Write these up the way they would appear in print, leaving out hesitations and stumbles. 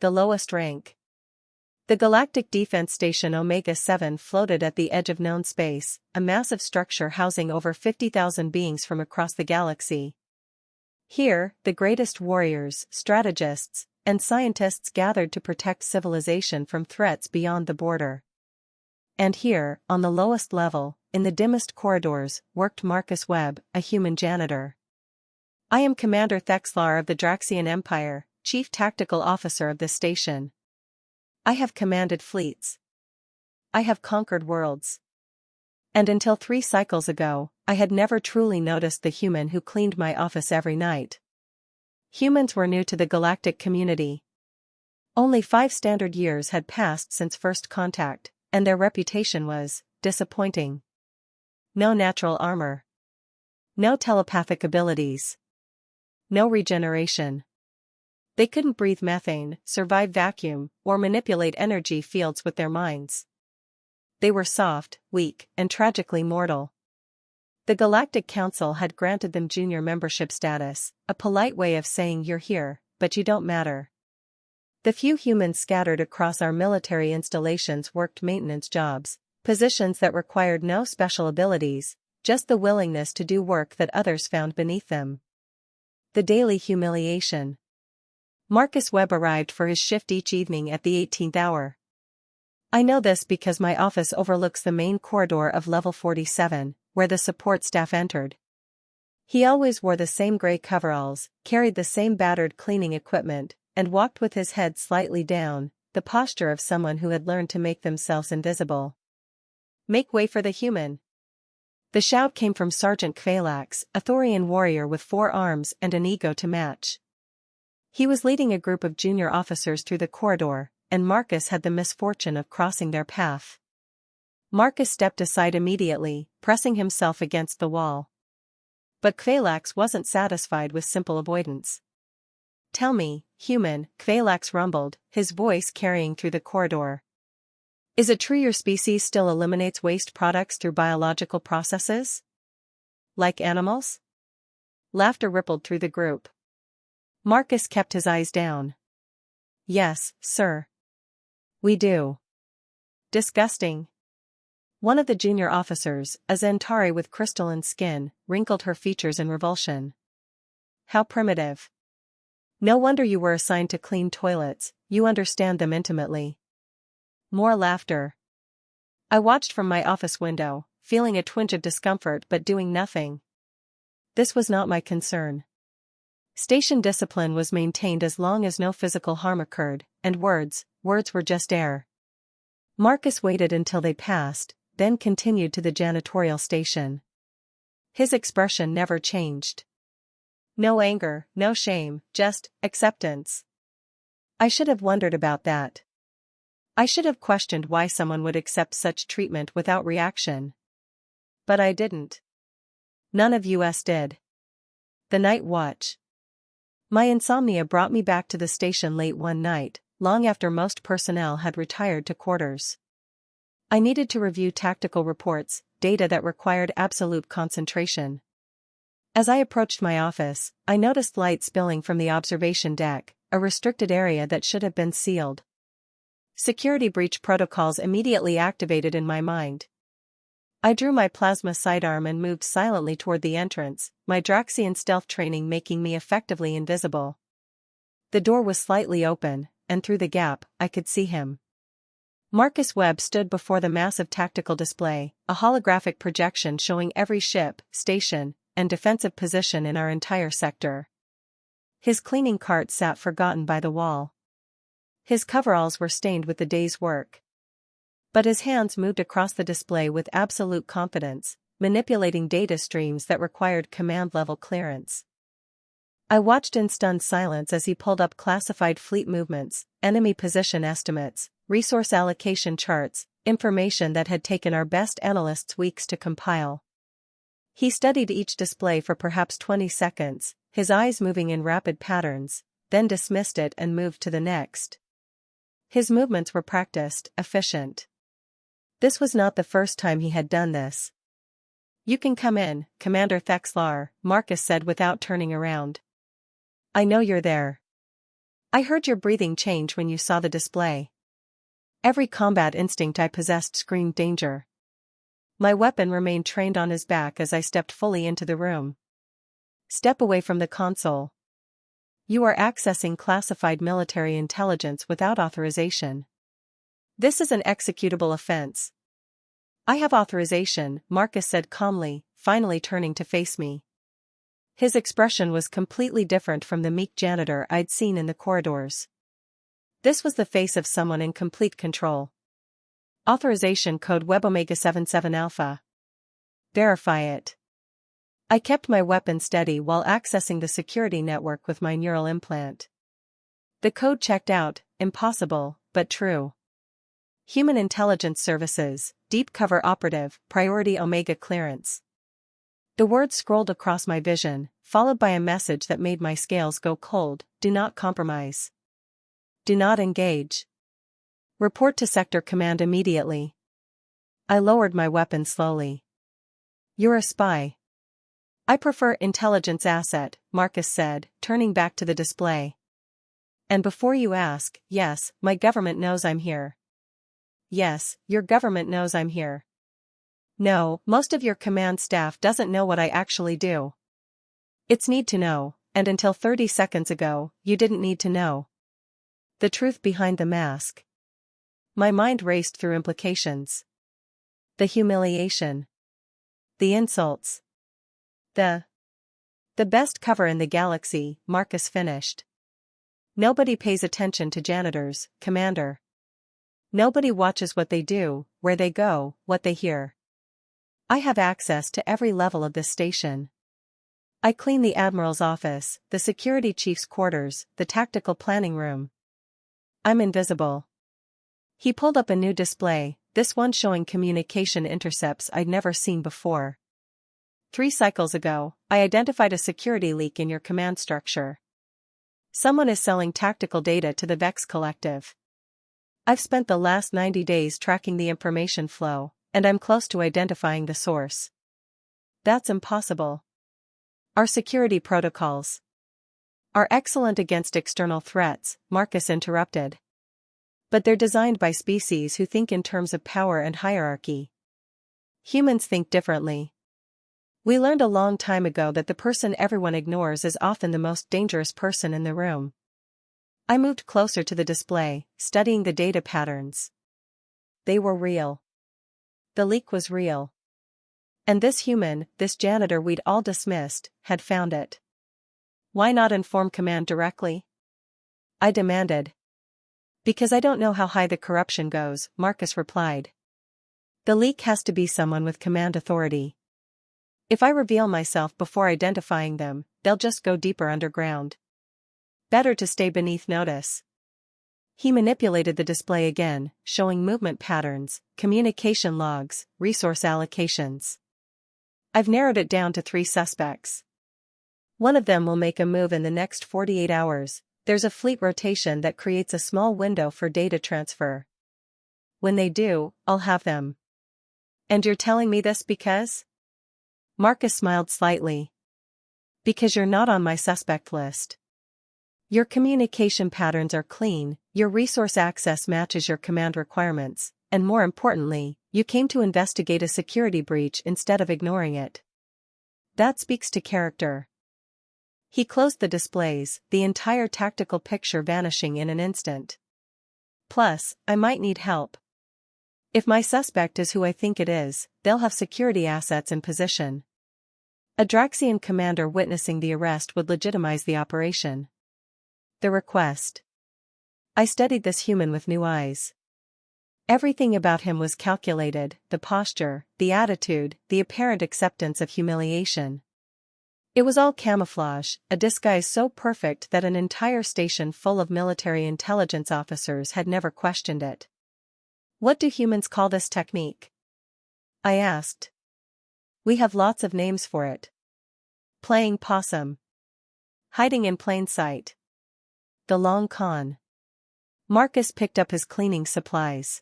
the lowest rank. The Galactic Defense Station Omega-7 floated at the edge of known space, a massive structure housing over 50,000 beings from across the galaxy. Here, the greatest warriors, strategists, and scientists gathered to protect civilization from threats beyond the border. And here, on the lowest level, in the dimmest corridors, worked Marcus Webb, a human janitor. I am Commander Thexlar of the Draxian Empire, Chief Tactical Officer of this station. I have commanded fleets. I have conquered worlds. And until 3 cycles ago, I had never truly noticed the human who cleaned my office every night. Humans were new to the galactic community. Only 5 standard years had passed since first contact, and their reputation was disappointing. No natural armor. No telepathic abilities. No regeneration. They couldn't breathe methane, survive vacuum, or manipulate energy fields with their minds. They were soft, weak, and tragically mortal. The Galactic Council had granted them junior membership status, a polite way of saying you're here, but you don't matter. The few humans scattered across our military installations worked maintenance jobs, positions that required no special abilities, just the willingness to do work that others found beneath them. The daily humiliation. Marcus Webb arrived for his shift each evening at the 18th hour. I know this because my office overlooks the main corridor of level 47, where the support staff entered. He always wore the same gray coveralls, carried the same battered cleaning equipment, and walked with his head slightly down, the posture of someone who had learned to make themselves invisible. Make way for the human. The shout came from Sergeant Kvalax, a Thorian warrior with 4 arms and an ego to match. He was leading a group of junior officers through the corridor, and Marcus had the misfortune of crossing their path. Marcus stepped aside immediately, pressing himself against the wall. But Kvalax wasn't satisfied with simple avoidance. Tell me, human, Kvalax rumbled, his voice carrying through the corridor. Is it true your species still eliminates waste products through biological processes? Like animals? Laughter rippled through the group. Marcus kept his eyes down. Yes, sir. We do. Disgusting. One of the junior officers, a Zentari with crystalline skin, wrinkled her features in revulsion. How primitive. No wonder you were assigned to clean toilets, you understand them intimately. More laughter. I watched from my office window, feeling a twinge of discomfort but doing nothing. This was not my concern. Station discipline was maintained as long as no physical harm occurred, and words were just air. Marcus waited until they passed, then continued to the janitorial station. His expression never changed. No anger, no shame, just acceptance. I should have wondered about that. I should have questioned why someone would accept such treatment without reaction. But I didn't. None of us did. The night watch. My insomnia brought me back to the station late one night, long after most personnel had retired to quarters. I needed to review tactical reports, data that required absolute concentration. As I approached my office, I noticed light spilling from the observation deck, a restricted area that should have been sealed. Security breach protocols immediately activated in my mind. I drew my plasma sidearm and moved silently toward the entrance, my Draxian stealth training making me effectively invisible. The door was slightly open, and through the gap, I could see him. Marcus Webb stood before the massive tactical display, a holographic projection showing every ship, station, and defensive position in our entire sector. His cleaning cart sat forgotten by the wall. His coveralls were stained with the day's work. But his hands moved across the display with absolute confidence, manipulating data streams that required command-level clearance. I watched in stunned silence as he pulled up classified fleet movements, enemy position estimates, resource allocation charts, information that had taken our best analysts weeks to compile. He studied each display for perhaps 20 seconds, his eyes moving in rapid patterns, then dismissed it and moved to the next. His movements were practiced, efficient. This was not the first time he had done this. You can come in, Commander Thexlar, Marcus said without turning around. I know you're there. I heard your breathing change when you saw the display. Every combat instinct I possessed screamed danger. My weapon remained trained on his back as I stepped fully into the room. Step away from the console. You are accessing classified military intelligence without authorization. This is an executable offense. I have authorization, Marcus said calmly, finally turning to face me. His expression was completely different from the meek janitor I'd seen in the corridors. This was the face of someone in complete control. Authorization code Web Omega 77 Alpha. Verify it. I kept my weapon steady while accessing the security network with my neural implant. The code checked out, impossible, but true. Human Intelligence Services, Deep Cover Operative, Priority Omega Clearance. The words scrolled across my vision, followed by a message that made my scales go cold: do not compromise. Do not engage. Report to Sector Command immediately. I lowered my weapon slowly. You're a spy. I prefer intelligence asset, Marcus said, turning back to the display. And before you ask, yes, my government knows I'm here. Yes, your government knows I'm here. No, most of your command staff doesn't know what I actually do. It's need to know, and until 30 seconds ago, you didn't need to know. The truth behind the mask. My mind raced through implications. The humiliation. The insults. The best cover in the galaxy, Marcus finished. Nobody pays attention to janitors, Commander. Nobody watches what they do, where they go, what they hear. I have access to every level of this station. I clean the Admiral's office, the security chief's quarters, the tactical planning room. I'm invisible. He pulled up a new display, this one showing communication intercepts I'd never seen before. 3 cycles ago, I identified a security leak in your command structure. Someone is selling tactical data to the Vex Collective. I've spent the last 90 days tracking the information flow, and I'm close to identifying the source. That's impossible. Our security protocols are excellent against external threats, Marcus interrupted. But they're designed by species who think in terms of power and hierarchy. Humans think differently. We learned a long time ago that the person everyone ignores is often the most dangerous person in the room. I moved closer to the display, studying the data patterns. They were real. The leak was real. And this human, this janitor we'd all dismissed, had found it. Why not inform command directly? I demanded. Because I don't know how high the corruption goes, Marcus replied. The leak has to be someone with command authority. If I reveal myself before identifying them, they'll just go deeper underground. Better to stay beneath notice. He manipulated the display again, showing movement patterns, communication logs, resource allocations. I've narrowed it down to 3 suspects. One of them will make a move in the next 48 hours. There's a fleet rotation that creates a small window for data transfer. When they do, I'll have them. And you're telling me this because? Marcus smiled slightly. Because you're not on my suspect list. Your communication patterns are clean, your resource access matches your command requirements, and more importantly, you came to investigate a security breach instead of ignoring it. That speaks to character. He closed the displays, the entire tactical picture vanishing in an instant. Plus, I might need help. If my suspect is who I think it is, they'll have security assets in position. A Draxian commander witnessing the arrest would legitimize the operation. The request. I studied this human with new eyes. Everything about him was calculated, the posture, the attitude, the apparent acceptance of humiliation. It was all camouflage, a disguise so perfect that an entire station full of military intelligence officers had never questioned it. What do humans call this technique? I asked. We have lots of names for it. Playing possum. Hiding in plain sight. The long con. Marcus picked up his cleaning supplies.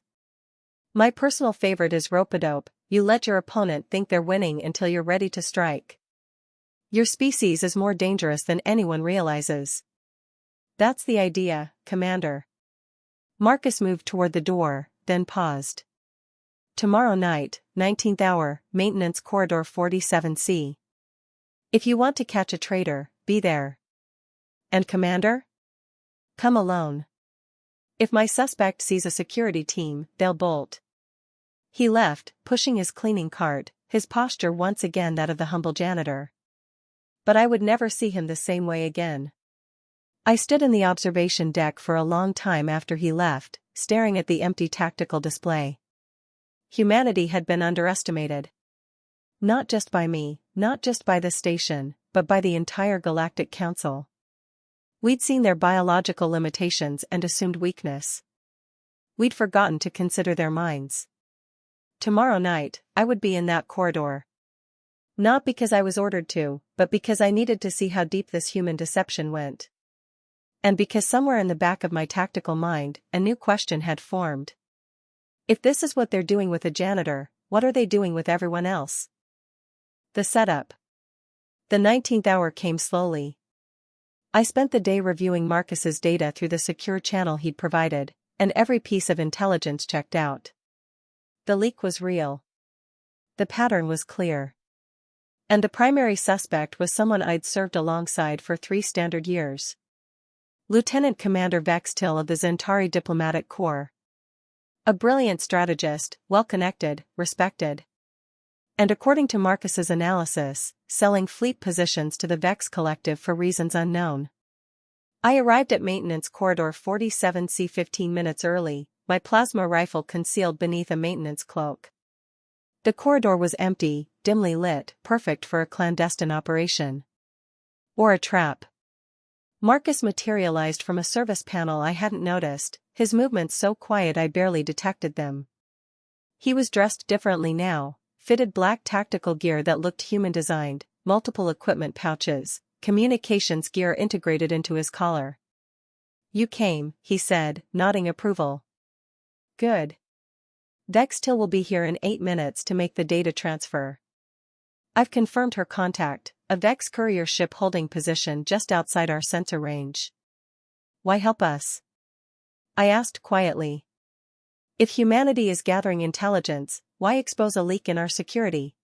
My personal favorite is rope-a-dope. You let your opponent think they're winning until you're ready to strike. Your species is more dangerous than anyone realizes. That's the idea, Commander. Marcus moved toward the door, then paused. Tomorrow night, 19th hour, Maintenance Corridor 47C. If you want to catch a traitor, be there. And Commander? Come alone. If my suspect sees a security team, they'll bolt. He left, pushing his cleaning cart, his posture once again that of the humble janitor. But I would never see him the same way again. I stood in the observation deck for a long time after he left, staring at the empty tactical display. Humanity had been underestimated. Not just by me, not just by the station, but by the entire Galactic Council. We'd seen their biological limitations and assumed weakness. We'd forgotten to consider their minds. Tomorrow night, I would be in that corridor. Not because I was ordered to, but because I needed to see how deep this human deception went. And because somewhere in the back of my tactical mind, a new question had formed. If this is what they're doing with a janitor, what are they doing with everyone else? The setup. The 19th hour came slowly. I spent the day reviewing Marcus's data through the secure channel he'd provided, and every piece of intelligence checked out. The leak was real. The pattern was clear. And the primary suspect was someone I'd served alongside for 3 standard years. Lieutenant Commander Vex Till of the Zentari Diplomatic Corps. A brilliant strategist, well-connected, respected. And according to Marcus's analysis, selling fleet positions to the Vex Collective for reasons unknown. I arrived at Maintenance Corridor 47C 15 minutes early, my plasma rifle concealed beneath a maintenance cloak. The corridor was empty, dimly lit, perfect for a clandestine operation. Or a trap. Marcus materialized from a service panel I hadn't noticed, his movements so quiet I barely detected them. He was dressed differently now, fitted black tactical gear that looked human-designed, multiple equipment pouches, communications gear integrated into his collar. You came, he said, nodding approval. Good. Vex Till will be here in 8 minutes to make the data transfer. I've confirmed her contact, a Vex courier ship holding position just outside our sensor range. Why help us? I asked quietly. If humanity is gathering intelligence, why expose a leak in our security?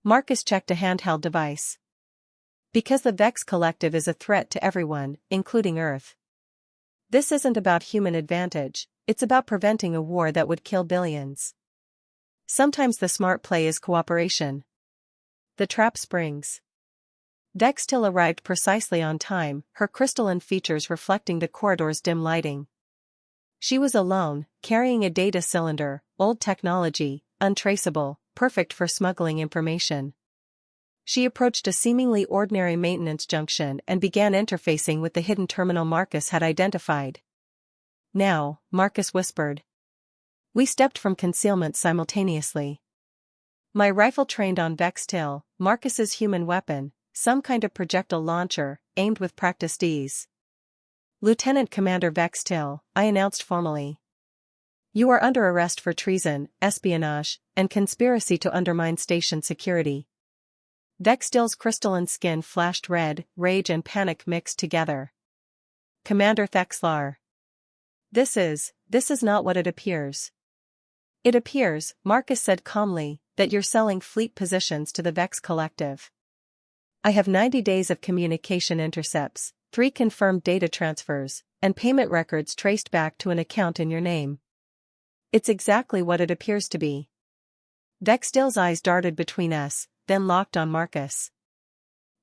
Marcus checked a handheld device. Because the Vex Collective is a threat to everyone, including Earth. This isn't about human advantage, it's about preventing a war that would kill billions. Sometimes the smart play is cooperation. The trap springs. Vex Till arrived precisely on time, her crystalline features reflecting the corridor's dim lighting. She was alone, carrying a data cylinder, old technology, untraceable, perfect for smuggling information. She approached a seemingly ordinary maintenance junction and began interfacing with the hidden terminal Marcus had identified. Now, Marcus whispered. We stepped from concealment simultaneously. My rifle trained on Vex Till, Marcus's human weapon, some kind of projectile launcher, aimed with practiced ease. Lieutenant Commander Vex Till, I announced formally. You are under arrest for treason, espionage, and conspiracy to undermine station security. Vex Till's crystalline skin flashed red, rage and panic mixed together. Commander Thexlar. This is not what it appears. It appears, Marcus said calmly, that you're selling fleet positions to the Vex Collective. I have 90 days of communication intercepts, 3 confirmed data transfers, and payment records traced back to an account in your name. It's exactly what it appears to be. Vex Till's eyes darted between us, then locked on Marcus.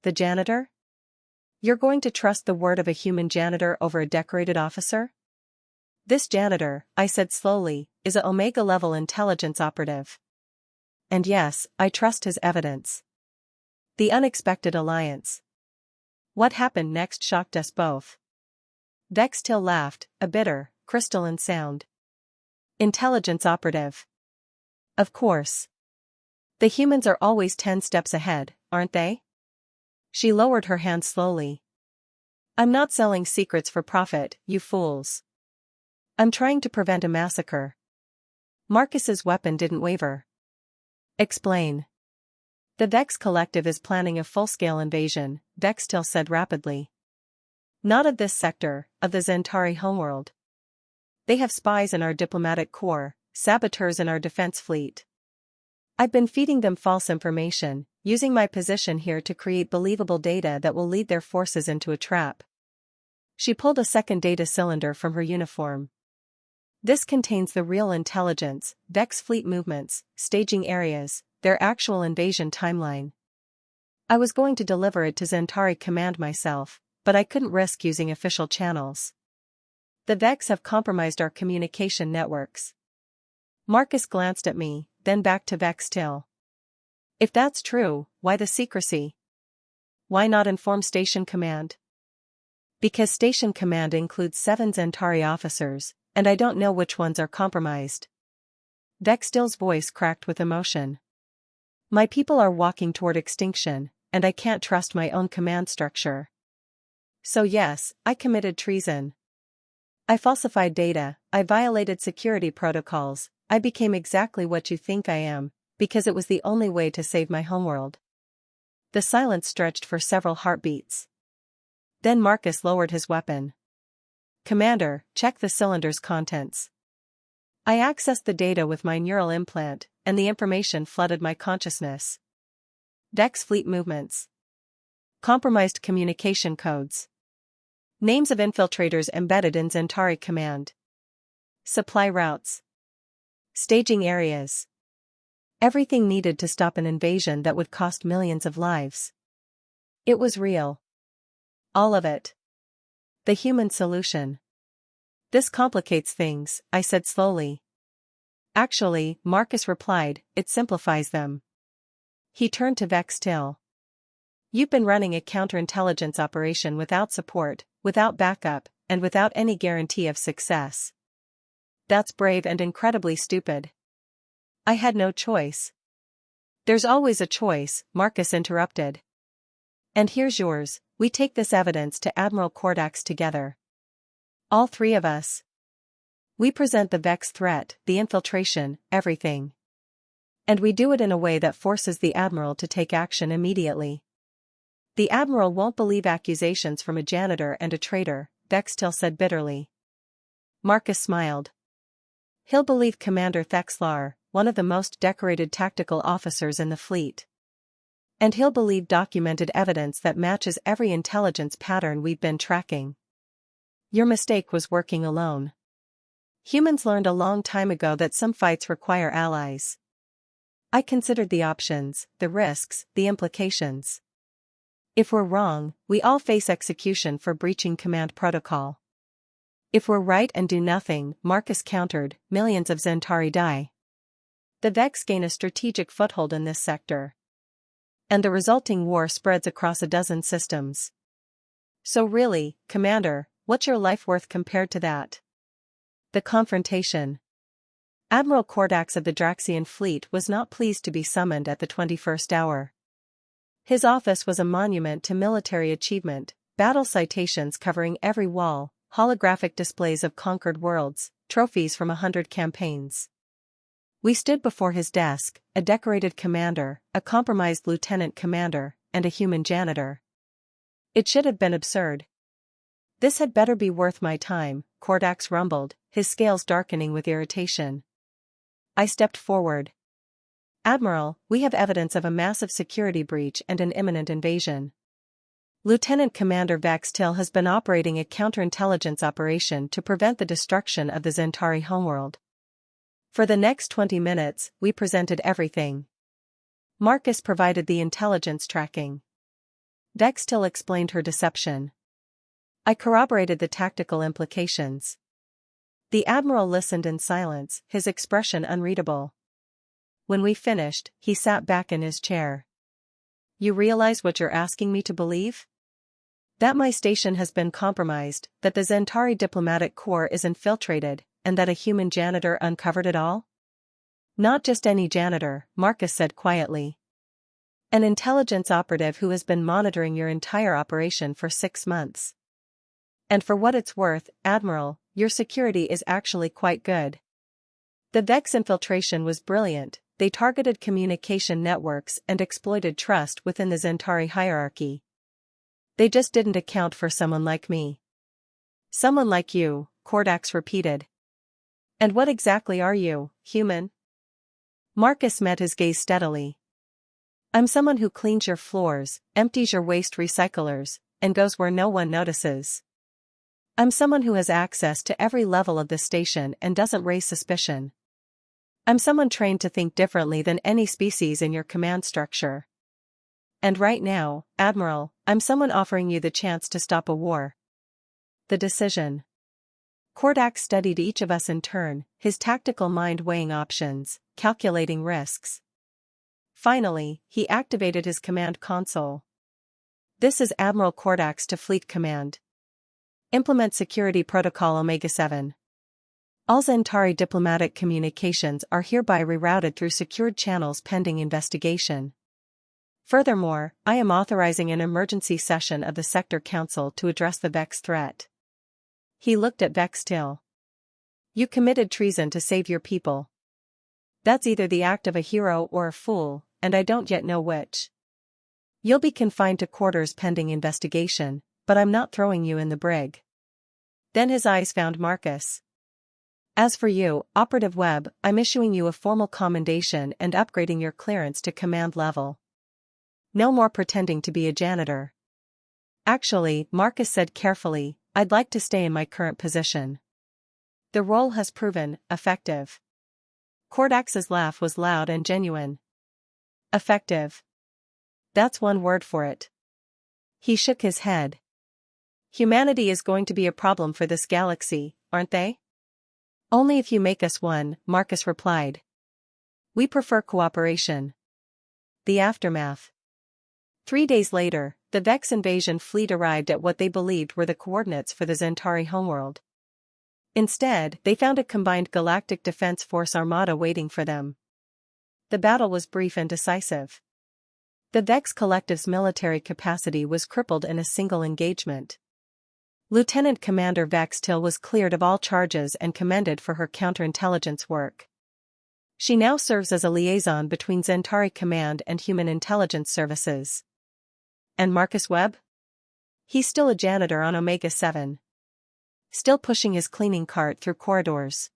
The janitor? You're going to trust the word of a human janitor over a decorated officer? This janitor, I said slowly, is a Omega-level intelligence operative. And yes, I trust his evidence. The unexpected alliance. What happened next shocked us both. Vex Till laughed, a bitter, crystalline sound. Intelligence operative. Of course. The humans are always 10 steps ahead, aren't they? She lowered her hand slowly. I'm not selling secrets for profit, you fools. I'm trying to prevent a massacre. Marcus's weapon didn't waver. Explain. The Vex Collective is planning a full-scale invasion, Vex Till said rapidly. Not of this sector, of the Zentari homeworld. They have spies in our diplomatic corps, saboteurs in our defense fleet. I've been feeding them false information, using my position here to create believable data that will lead their forces into a trap. She pulled a second data cylinder from her uniform. This contains the real intelligence, Vex fleet movements, staging areas, their actual invasion timeline. I was going to deliver it to Zentari Command myself, but I couldn't risk using official channels. The Vex have compromised our communication networks. Marcus glanced at me, then back to Vex Till. If that's true, why the secrecy? Why not inform Station Command? Because Station Command includes 7 Zentari officers, and I don't know which ones are compromised. Vex Till's voice cracked with emotion. My people are walking toward extinction, and I can't trust my own command structure. So yes, I committed treason. I falsified data, I violated security protocols, I became exactly what you think I am, because it was the only way to save my homeworld. The silence stretched for several heartbeats. Then Marcus lowered his weapon. Commander, check the cylinder's contents. I accessed the data with my neural implant, and the information flooded my consciousness. Vex fleet movements. Compromised communication codes. Names of infiltrators embedded in Zentari Command. Supply routes. Staging areas. Everything needed to stop an invasion that would cost millions of lives. It was real. All of it. The human solution. This complicates things, I said slowly. Actually, Marcus replied, it simplifies them. He turned to Vex Till. You've been running a counterintelligence operation without support, without backup, and without any guarantee of success. That's brave and incredibly stupid. I had no choice. There's always a choice, Marcus interrupted. And here's yours, we take this evidence to Admiral Kordax together. All 3 of us. We present the Vex threat, the infiltration, everything. And we do it in a way that forces the Admiral to take action immediately. The Admiral won't believe accusations from a janitor and a traitor, Vex Till said bitterly. Marcus smiled. He'll believe Commander Thexlar, one of the most decorated tactical officers in the fleet. And he'll believe documented evidence that matches every intelligence pattern we've been tracking. Your mistake was working alone. Humans learned a long time ago that some fights require allies. I considered the options, the risks, the implications. If we're wrong, we all face execution for breaching command protocol. If we're right and do nothing, Marcus countered, millions of Zentari die. The Vex gain a strategic foothold in this sector. And the resulting war spreads across a dozen systems. So really, Commander, what's your life worth compared to that? The confrontation. Admiral Kordax of the Draxian fleet was not pleased to be summoned at the 21st hour. His office was a monument to military achievement, battle citations covering every wall, holographic displays of conquered worlds, trophies from 100 campaigns. We stood before his desk, a decorated commander, a compromised lieutenant commander, and a human janitor. It should have been absurd. This had better be worth my time, Kordax rumbled, his scales darkening with irritation. I stepped forward. Admiral, we have evidence of a massive security breach and an imminent invasion. Lieutenant Commander Vex Till has been operating a counterintelligence operation to prevent the destruction of the Zentari homeworld. For the next 20 minutes, we presented everything. Marcus provided the intelligence tracking. Vex Till explained her deception. I corroborated the tactical implications. The Admiral listened in silence, his expression unreadable. When we finished, he sat back in his chair. You realize what you're asking me to believe? That my station has been compromised, that the Zentari diplomatic corps is infiltrated, and that a human janitor uncovered it all? Not just any janitor, Marcus said quietly. An intelligence operative who has been monitoring your entire operation for 6 months. And for what it's worth, Admiral, your security is actually quite good. The Vex infiltration was brilliant. They targeted communication networks and exploited trust within the Zentari hierarchy. They just didn't account for someone like me. Someone like you, Kordax repeated. And what exactly are you, human? Marcus met his gaze steadily. I'm someone who cleans your floors, empties your waste recyclers, and goes where no one notices. I'm someone who has access to every level of the station and doesn't raise suspicion. I'm someone trained to think differently than any species in your command structure. And right now, Admiral, I'm someone offering you the chance to stop a war. The decision. Kordax studied each of us in turn, his tactical mind weighing options, calculating risks. Finally, he activated his command console. This is Admiral Kordax to Fleet Command. Implement Security Protocol Omega-7. All Zentari diplomatic communications are hereby rerouted through secured channels pending investigation. Furthermore, I am authorizing an emergency session of the Sector Council to address the Vex threat. He looked at Vex Till. You committed treason to save your people. That's either the act of a hero or a fool, and I don't yet know which. You'll be confined to quarters pending investigation, but I'm not throwing you in the brig. Then his eyes found Marcus. As for you, Operative Webb, I'm issuing you a formal commendation and upgrading your clearance to command level. No more pretending to be a janitor. Actually, Marcus said carefully, I'd like to stay in my current position. The role has proven effective. Kordax's laugh was loud and genuine. Effective. That's one word for it. He shook his head. Humanity is going to be a problem for this galaxy, aren't they? Only if you make us one, Marcus replied. We prefer cooperation. The aftermath. 3 days later, the Vex invasion fleet arrived at what they believed were the coordinates for the Zentari homeworld. Instead, they found a combined Galactic Defense Force armada waiting for them. The battle was brief and decisive. The Vex collective's military capacity was crippled in a single engagement. Lieutenant Commander Vex Till was cleared of all charges and commended for her counterintelligence work. She now serves as a liaison between Zentari Command and Human Intelligence Services. And Marcus Webb? He's still a janitor on Omega-7. Still pushing his cleaning cart through corridors.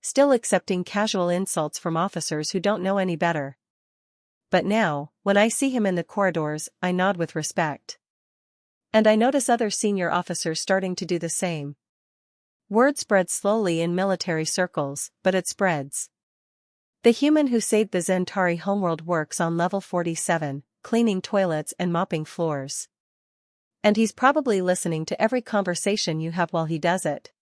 Still accepting casual insults from officers who don't know any better. But now, when I see him in the corridors, I nod with respect. And I notice other senior officers starting to do the same. Word spreads slowly in military circles, but it spreads. The human who saved the Zentari homeworld works on level 47, cleaning toilets and mopping floors. And he's probably listening to every conversation you have while he does it.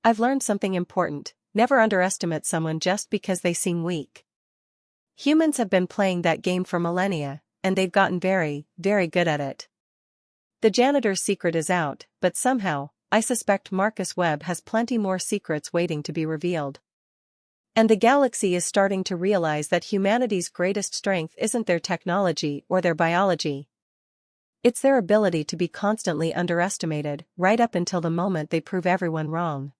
I've learned something important: never underestimate someone just because they seem weak. Humans have been playing that game for millennia, and they've gotten very, very good at it. The janitor's secret is out, but somehow, I suspect Marcus Webb has plenty more secrets waiting to be revealed. And the galaxy is starting to realize that humanity's greatest strength isn't their technology or their biology. It's their ability to be constantly underestimated, right up until the moment they prove everyone wrong.